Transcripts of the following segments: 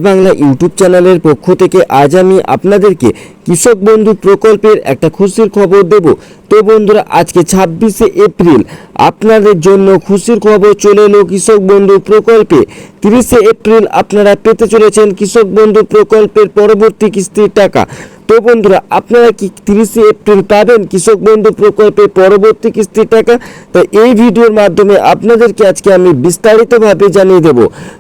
Bangla YouTube চ্যানেলের পক্ষ থেকে আজ আমি আপনাদেরকে কৃষক বন্ধু প্রকল্পের একটা খুশির খবর দেব। তো বন্ধুরা, আজকে 26শে এপ্রিল আপনাদের জন্য খুশির খবর চলে এলো কৃষক বন্ধু প্রকল্পে। 30শে এপ্রিল আপনারা পেতে চলেছেন কৃষক বন্ধু প্রকল্পের পরবর্তী কিস্তির টাকা। তো বন্ধুরা, আপনারা কি 30শে এপ্রিল পাবেন কৃষক বন্ধু প্রকল্পের পরবর্তী কিস্তির টাকা? তো এই ভিডিওর মাধ্যমে আপনাদেরকে আজকে আমি বিস্তারিতভাবে জানিয়ে দেব।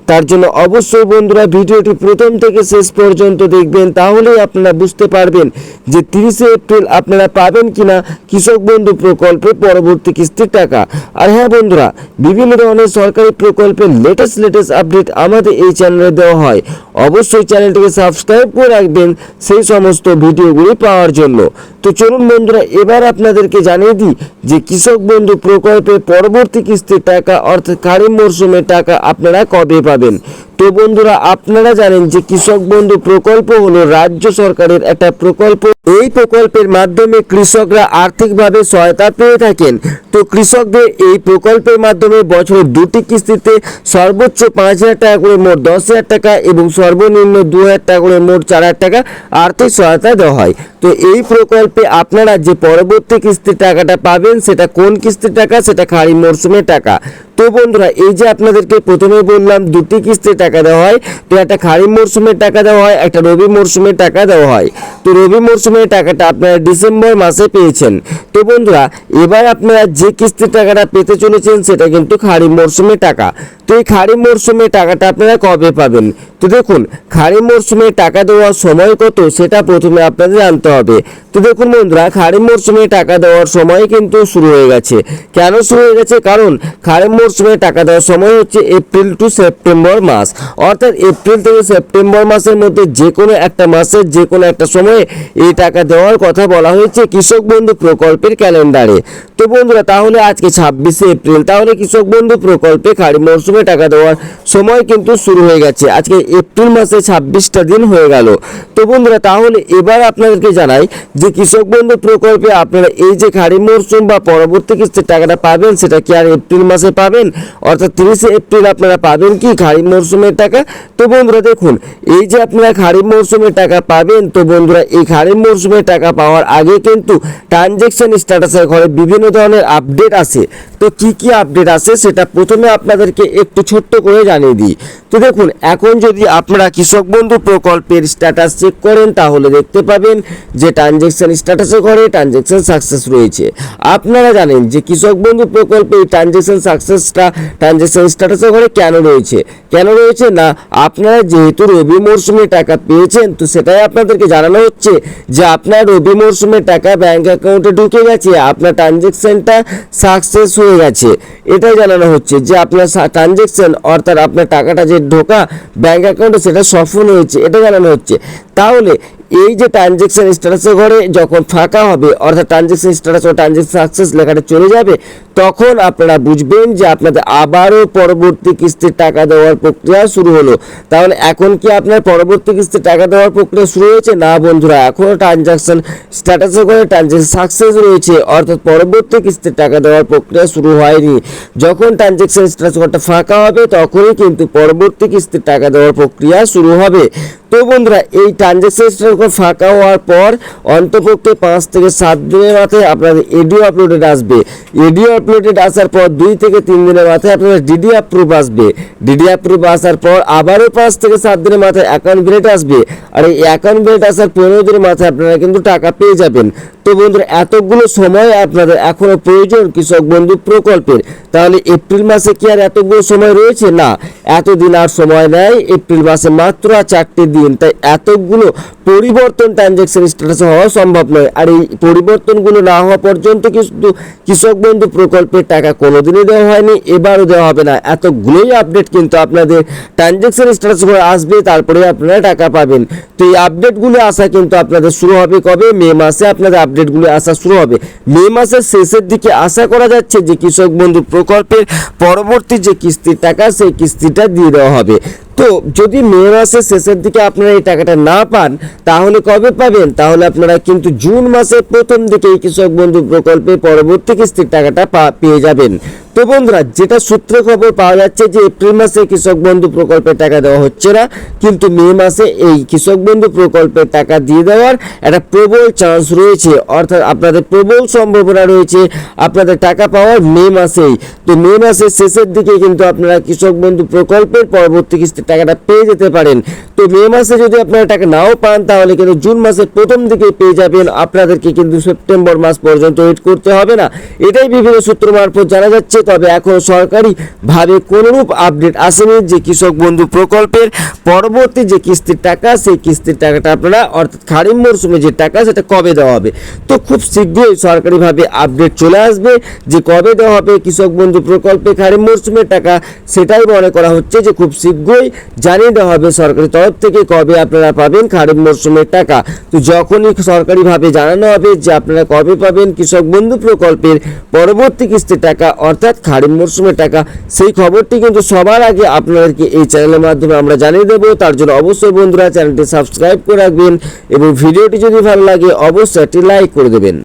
তার জন্য অবশ্যই বন্ধুরা ভিডিওটি প্রথম থেকে শেষ পর্যন্ত দেখবেন, তাহলেই আপনারা বুঝতে পারবেন যে 30শে এপ্রিল আপনারা পাবেন কিনা কৃষক বন্ধু প্রকল্পের পরবর্তী কিস্তির টাকা। আর হ্যাঁ বন্ধুরা, বিভিন্ন ধরনের সরকারি প্রকল্পের লেটেস্ট আপডেট আমাদের এই চ্যানেলে দেওয়া হয়। অবশ্যই চ্যানেলটিকে সাবস্ক্রাইব করে রাখবেন সেই সমস্ত ভিডিওগুলি পাওয়ার জন্য। তো চলুন বন্ধুরা, এবার আপনাদেরকে জানিয়ে দিই যে কৃষক বন্ধু প্রকল্পের পরবর্তী কিস্তির টাকা অর্থাৎ খারিফ মরশুমের টাকা আপনারা কবে পাবেন। তো বন্ধুরা, আপনারা জানেন যে কৃষক বন্ধু প্রকল্প হলো রাজ্য সরকারের একটা প্রকল্প। এই প্রকল্পের মাধ্যমে কৃষকরা আর্থিকভাবে সহায়তা পেয়ে থাকেন। তো কৃষকদের এই প্রকল্পের মাধ্যমে বছরে দুটি কিস্তিতে সর্বোচ্চ 5,000 টাকা করে মোট 10,000 টাকা এবং সর্বনিম্ন 2,000 টাকা করে মোট 4,000 টাকা আর্থিক সহায়তা দেওয়া হয়। তো এই প্রকল্পে আপনারা যে পরবর্তী কিস্তির টাকাটা পাবেন সেটা কোন কিস্তির টাকা? সেটা খারিফ মরশুমের টাকা। তো বন্ধুরা, এই যে আপনাদেরকে প্রথমে বললাম দুটি কিস্তির টাকা দেওয়া হয়। তো একটা খারিফ মরশুমের টাকা দেওয়া হয়, একটা রবি মরশুমের টাকা দেওয়া হয়। তো রবি মরশুমের টাকাটা আপনারা ডিসেম্বর মাসে পেয়েছেন। তো বন্ধুরা, এবার আপনারা যে কিস্তির টাকাটা পেতে চলেছেন সেটা কিন্তু খারিফ মরশুমের টাকা। তো এই খারিফ মরশুমের টাকাটা আপনারা কবে পাবেন? তো দেখুন, খারিফ মরশুমে টাকা দেওয়ার সময় কত সেটা প্রথমে আপনাদের জানতে হবে। তো দেখুন বন্ধুরা, খারিফ মরশুমে টাকা দেওয়ার সময় কিন্তু শুরু হয়ে গেছে। কেন শুরু হয়ে গেছে? কারণ খারিফ মরশুমে টাকা দেওয়ার সময় হচ্ছে এপ্রিল টু সেপ্টেম্বর মাস, অর্থাৎ এপ্রিল থেকে সেপ্টেম্বর মাসের মধ্যে যে কোনো একটা মাসের যে কোনো একটা সময়ে এই টাকা দেওয়ার কথা বলা হয়েছে কৃষক বন্ধু প্রকল্পের ক্যালেন্ডারে। তো বন্ধুরা, তাহলে আজকে 26শে এপ্রিল, তাহলে কৃষক বন্ধু প্রকল্পে খারিফ মরশুমে টাকা দেওয়ার সময় কিন্তু শুরু হয়ে গেছে। আজকে এপ্রিল মাসে 26টা দিন হয়ে গেল। তো বন্ধুরা, তাহলে এবার আপনাদেরকে জানাই যে কৃষক বন্ধু প্রকল্পে আপনারা এই যে খারিফ মরশুম বা পরবর্তী কিস্তির টাকাটা পাবেন সেটা কি আর এপ্রিল মাসে পাবেন? অর্থাৎ 30শে এপ্রিল আপনারা পাবেন কি খারিফ মরশুমের টাকা? তো বন্ধুরা দেখুন, এই যে আপনারা খারিফ মরশুমের টাকা পাবেন, তো বন্ধুরা এই খারিফ মরশুমের টাকা পাওয়ার আগে কিন্তু ট্রানজ্যাকশন স্ট্যাটাসের ঘরে বিভিন্ন ধরনের আপডেট আসে। তো কি কি আপডেট আসে সেটা প্রথমে আপনাদেরকে একটু ছোট্ট করে জানিয়ে দিই। তো দেখুন, এখন যদি আপনারা কৃষক বন্ধু প্রকল্পের স্ট্যাটাস চেক করেন তাহলে দেখতে পাবেন যে ট্রানজ্যাকশন স্ট্যাটাসের ঘরে ট্রানজ্যাকশন সাকসেস রয়েছে। আপনারা জানেন যে কৃষক বন্ধু প্রকল্পে এই ট্রানজ্যাকশন স্ট্যাটাসের ঘরে কেন রয়েছে? না, আপনারা যেহেতু রবি মরশুমে টাকা পেয়েছেন, তো সেটাই আপনাদেরকে জানানো হচ্ছে যে আপনার রবি মরশুমে টাকা ব্যাংক অ্যাকাউন্টে ঢুকে গেছে, আপনার ট্রানজ্যাকশনটা সাকসেস হয়ে গেছে। এটাই জানানো হচ্ছে যে আপনার ট্রানজ্যাকশন অর্থাৎ আপনার টাকাটা যে ঢোকা ব্যাংক অ্যাকাউন্টে সেটা সফল হয়েছে, এটা জানানো হচ্ছে। তাহলে এই যে ট্রানজ্যাকশন স্ট্যাটাসের ঘরে যখন ফাঁকা হবে অর্থাৎ ট্রানজ্যাকশন স্ট্যাটাস ও ট্রানজ্যাকশন সাকসেস লেখাটা চলে যাবে, তখন আপনারা বুঝবেন যে আপনাদের আবারও পরবর্তী কিস্তির টাকা দেওয়ার প্রক্রিয়া শুরু হলো। তাহলে এখন কি আপনার পরবর্তী কিস্তির টাকা দেওয়ার প্রক্রিয়া শুরু হয়েছে? না বন্ধুরা, এখনও ট্রানজ্যাকশন স্ট্যাটাসের ঘরে ট্রানজ্যাকশন সাকসেস রয়েছে, অর্থাৎ পরবর্তী কিস্তির টাকা দেওয়ার প্রক্রিয়া শুরু হয়নি। যখন ট্রানজ্যাকশন স্ট্যাটাস ঘরটা ফাঁকা হবে তখনই কিন্তু পরবর্তী কিস্তির টাকা দেওয়ার প্রক্রিয়া শুরু হবে। তো বন্ধুরা, এই ট্রানজ্যাকশন স্ট্যাটাস ফাঁকা হওয়ার পর অন্তপক্ষে 5 থেকে 7 দিনের মাথায় আপনাদের এডিও আপলোডেড আসবে। এডিও আপলোডেড আসার পর 2 থেকে 3 দিনের মাথায় আপনাদের ডিডি অ্যাপ্রুভ আসবে। ডিডি অ্যাপ্রুভ আসার পর আবারও 5 থেকে 7 দিনের মাথায় অ্যাকাউন্ট ভ্যালিড আসবে। আর এই অ্যাকাউন্ট ভ্যালিড আসার 15 দিনের মাথায় আপনারা কিন্তু টাকা পেয়ে যাবেন। তো বন্ধুরা, এতগুলো সময় আপনাদের এখনো প্রয়োজন কৃষক বন্ধু প্রকল্পের। তাহলে এপ্রিল মাসে কি আর এতগুলো সময় রয়েছে? না, এতদিন আর সময় নেই। এপ্রিল মাসে মাত্র 4টি দিন, তাই এতগুলো পরিবর্তন ট্রানজ্যাকশন স্ট্যাটাসে হওয়া সম্ভব নয়। আর এই পরিবর্তনগুলো না হওয়া পর্যন্ত কিন্তু কৃষক বন্ধু প্রকল্পের টাকা কোনোদিনই দেওয়া হয়নি, এবারও দেওয়া হবে না। এতগুলোই আপডেট কিন্তু আপনাদের ট্রানজ্যাকশন স্ট্যাটাস করে আসবে, তারপরে আপনারা টাকা পাবেন। তো এই আপডেটগুলো আসা কিন্তু আপনাদের শুরু হবে কবে? মে মাসে আপনাদের আপডেটগুলো আসা শুরু হবে। মে মাসের শেষের দিকে আশা করা যাচ্ছে যে কৃষক বন্ধু প্রকল্পের পরবর্তী যে কিস্তির টাকা সেই কিস্তিটা দিয়ে দেওয়া হবে। তো যদি মে মাসের শেষের দিকে আপনারা এই টাকাটা না পান তাহলে কবে পাবেন? তাহলে আপনারা কিন্তু জুন মাসের প্রথম দিকে এই কৃষক বন্ধু প্রকল্পে পরবর্তী কিস্তির টাকাটা পেয়ে যাবেন। তো বন্ধুরা, যেটা সূত্রে খবর পাওয়া যাচ্ছে যে এপ্রিল মাসে কৃষক বন্ধু প্রকল্পের টাকা দেওয়া হচ্ছে না, কিন্তু মে মাসে এই কৃষক বন্ধু প্রকল্পের টাকা দিয়ে দেওয়ার একটা প্রবল চান্স রয়েছে, অর্থাৎ আপনাদের প্রবল সম্ভাবনা রয়েছে আপনাদের টাকা পাওয়ার মে মাসেই। তো মে মাসের শেষের দিকে কিন্তু আপনারা কৃষক বন্ধু প্রকল্পের পরবর্তী কিস্তির টাকাটা পেয়ে যেতে পারেন। তো মে মাসে যদি আপনারা টাকা নাও পান তাহলে কিন্তু জুন মাসের প্রথম দিকে পেয়ে যাবেন, আপনাদেরকে কিন্তু সেপ্টেম্বর মাস পর্যন্ত ওয়েট করতে হবে না, এটাই বিভিন্ন সূত্র মারফত জানা যাচ্ছে। তবে এখন সরকারিভাবে কোনোরূপ আপডেট আসেনি যে কৃষক বন্ধু প্রকল্পের পরবর্তী যে কিস্তির টাকা, সেই কিস্তির টাকাটা আপনারা অর্থাৎ খারিফ মরশুমে যে টাকা সেটা কবে দেওয়া হবে। তো খুব শীঘ্রই সরকারিভাবে আপডেট চলে আসবে যে কবে দেওয়া হবে কৃষক বন্ধু প্রকল্পে খারিফ মরশুমের টাকা, সেটাই মনে করা হচ্ছে যে খুব শীঘ্রই জানিয়ে দেওয়া হবে সরকারি তরফ থেকে কবে আপনারা পাবেন খারিফ মরশুমের টাকা। তো যখনই সরকারিভাবে জানানো হবে যে আপনারা কবে পাবেন কৃষক বন্ধু প্রকল্পের পরবর্তী কিস্তির টাকা অর্থাৎ খারিফ মরশুমের টাকা, সেই খবরটি কিন্তু সবার আগে আপনাদেরকে এই চ্যানেলের মাধ্যমে আমরা জানিয়ে দেবো। তার জন্য অবশ্যই বন্ধুরা চ্যানেলটি সাবস্ক্রাইব করে রাখবেন এবং ভিডিওটি যদি ভালো লাগে অবশ্যই একটি লাইক করে দেবেন।